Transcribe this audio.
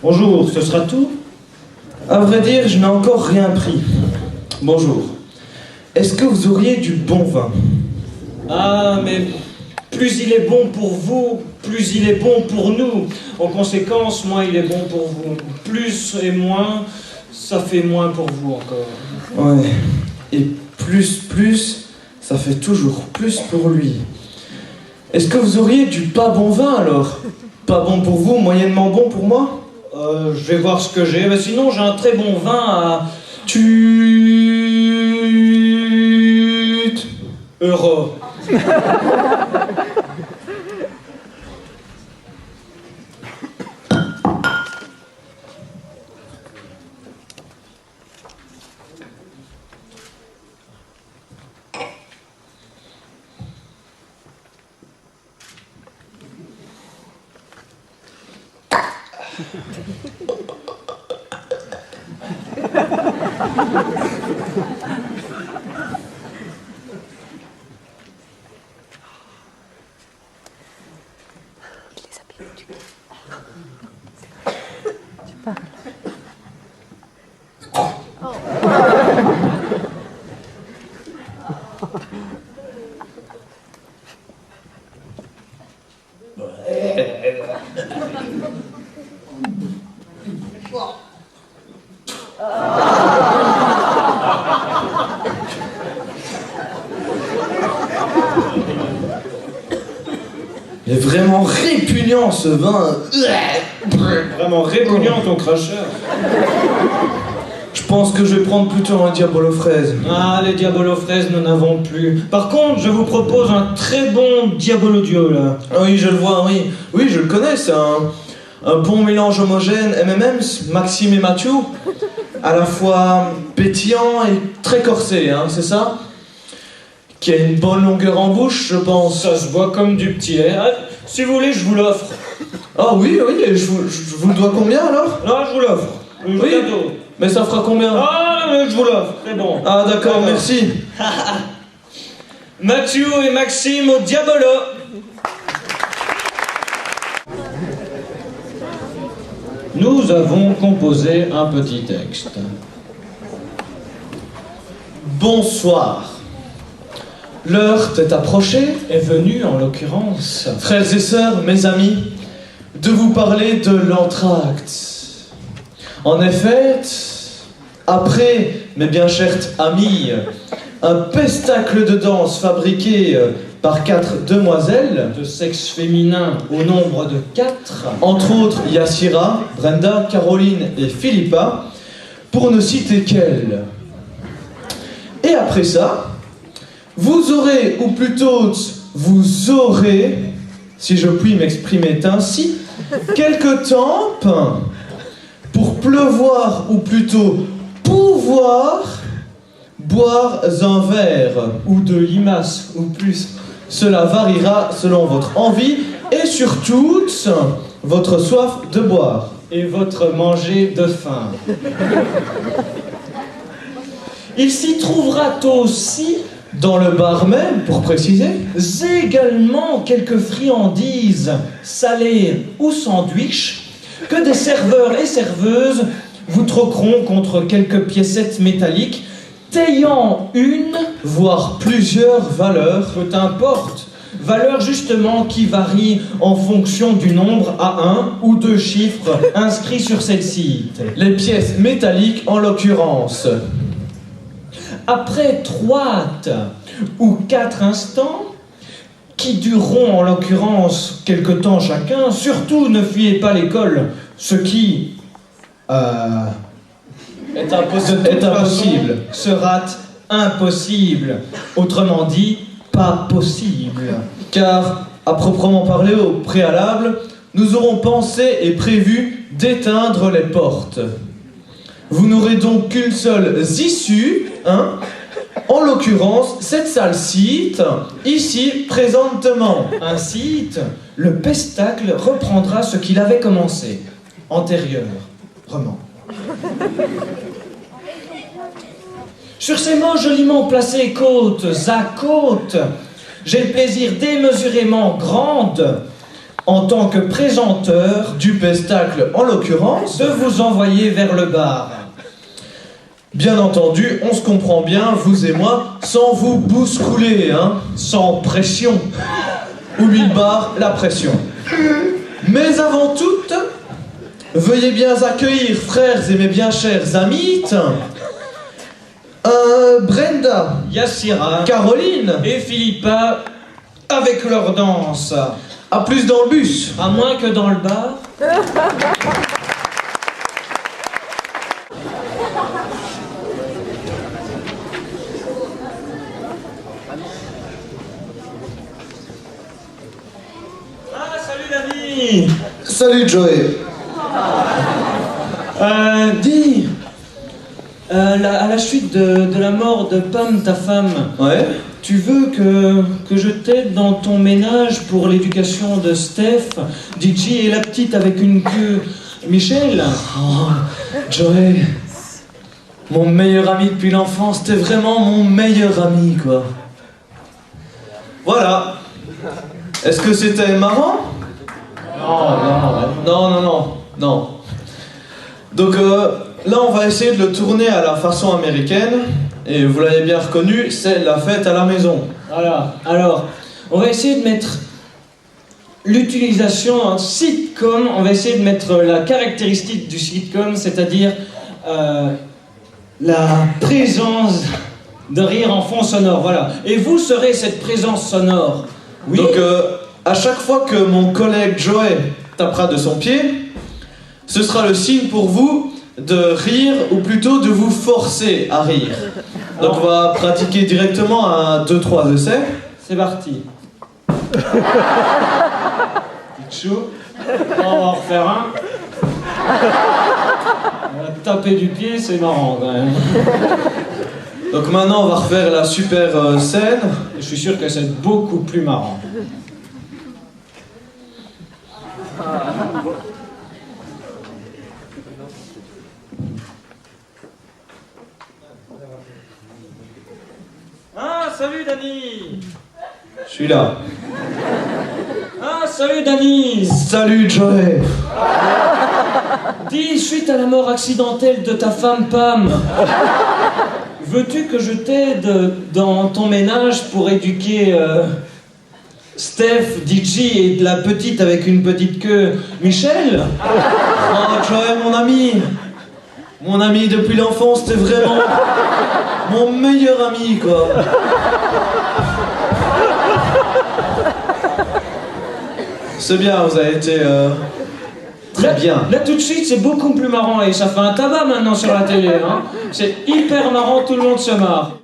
Bonjour, ce sera tout? À vrai dire, je n'ai encore rien pris. Bonjour. Est-ce que vous auriez du bon vin? Ah, mais plus il est bon pour vous, plus il est bon pour nous. En conséquence, moins il est bon pour vous. Plus et moins, ça fait moins pour vous encore. Ouais. Et plus, ça fait toujours plus pour lui. Est-ce que vous auriez du pas bon vin alors? Pas bon pour vous, moyennement bon pour moi? Je vais voir ce que j'ai. Mais sinon, j'ai un très bon vin à €. Il est vraiment répugnant ce vin. Vraiment répugnant ton cracheur. Je pense que je vais prendre plutôt un Diabolo fraise. Ah, les Diabolo fraises, nous n'avons plus. Par contre, je vous propose un très bon Diabolo Dio, là. Ah oui, je le vois, oui. Oui, je le connais, c'est un bon mélange homogène M&M's, Maxime et Mathieu. À la fois pétillant et très corsé, hein, c'est ça? Qui a une bonne longueur en bouche, je pense. Ça se boit comme du petit lait. Ah, si vous voulez, je vous l'offre. Ah oui, et je vous le dois combien alors? Non, je vous l'offre. Oui. Cadeau. Mais ça fera combien? Ah, mais je vous l'offre, c'est bon. Ah d'accord, merci. Mathieu et Maxime au Diabolo. Nous avons composé un petit texte. Bonsoir. L'heure t'est approchée, Est venu, en l'occurrence, frères et sœurs, mes amis, de vous parler de l'entracte. En effet, après, mes bien chers amis, un pestacle de danse fabriqué par 4 demoiselles, de sexe féminin au nombre de 4, entre autres Yassira, Brenda, Caroline et Philippa, pour ne citer qu'elles. Et après ça, vous aurez, ou plutôt vous aurez, si je puis m'exprimer ainsi, quelque temps pour pleuvoir, ou plutôt pouvoir boire un verre ou de limaces, ou plus. Cela variera selon votre envie et surtout votre soif de boire. Et votre manger de faim. Il s'y trouvera aussi Dans le bar même, pour préciser, également quelques friandises salées ou sandwichs que des serveurs et serveuses vous troqueront contre quelques piécettes métalliques ayant une, voire plusieurs valeurs, peu importe, valeur justement qui varie en fonction du nombre à 1 ou 2 chiffres inscrits sur celle-ci. les pièces métalliques en l'occurrence. Après 3 ou 4 instants, qui dureront en l'occurrence quelque temps chacun, surtout ne fuyez pas l'école, ce qui Est impossible. sera impossible. Autrement dit, pas possible. Car, à proprement parler au préalable, nous aurons pensé et prévu d'éteindre les portes. Vous n'aurez donc qu'une seule issue, hein? En l'occurrence, cette salle-ci, ici, présentement. Ainsi, le pestacle reprendra ce qu'il avait commencé, antérieurement. Sur ces mots joliment placés côte à côte, j'ai le plaisir démesurément grande en tant que présenteur, du pestacle en l'occurrence, de vous envoyer vers le bar. bien entendu, on se comprend bien, vous et moi, sans vous bousculer, hein, Sans pression. oublie le bar, la pression. Mais avant tout, veuillez bien accueillir, frères et mes bien chers amis, Brenda, Yassira Caroline, et Philippa avec leur danse. à plus dans le bus. À moins que dans le bar. Ah, salut Dani. Salut Joey. Dis, à la suite de la mort de Pam, ta femme, Ouais. tu veux que je t'aide dans ton ménage pour l'éducation de Steph, DJ et la petite avec une queue, Michel? Oh, Joey, mon meilleur ami depuis l'enfance, t'es vraiment mon meilleur ami, quoi. Voilà. Est-ce que c'était marrant? Non. Donc là, on va essayer de le tourner à la façon américaine. Et vous l'avez bien reconnu, c'est la fête à la maison. Voilà, alors, on va essayer de mettre l'utilisation en sitcom, on va essayer de mettre la caractéristique du sitcom, c'est-à-dire la présence de rire en fond sonore, voilà. Et vous serez cette présence sonore. Oui. Donc à chaque fois que mon collègue Joey tapera de son pied, ce sera le signe pour vous de rire, ou plutôt de vous forcer à rire. Donc on va pratiquer directement un 2-3 essais. C'est parti. Chaud. On va en refaire un. On va taper du pied, c'est marrant quand même. Donc maintenant on va refaire la super scène. Je suis sûr que c'est beaucoup plus marrant. Ah, salut Dani! Je suis là. Ah, salut Dani! Salut Joey. Dis, suite à la mort accidentelle de ta femme Pam, veux-tu que je t'aide dans ton ménage pour éduquer Steph, DJ et de la petite avec une petite queue, Michel? Oh Joey, mon ami. Mon ami depuis l'enfance, t'es vraiment mon meilleur ami, quoi. C'est bien, vous avez été très bien. Là tout de suite c'est beaucoup plus marrant et ça fait un tabac maintenant sur la télé. Hein. C'est hyper marrant, tout le monde se marre.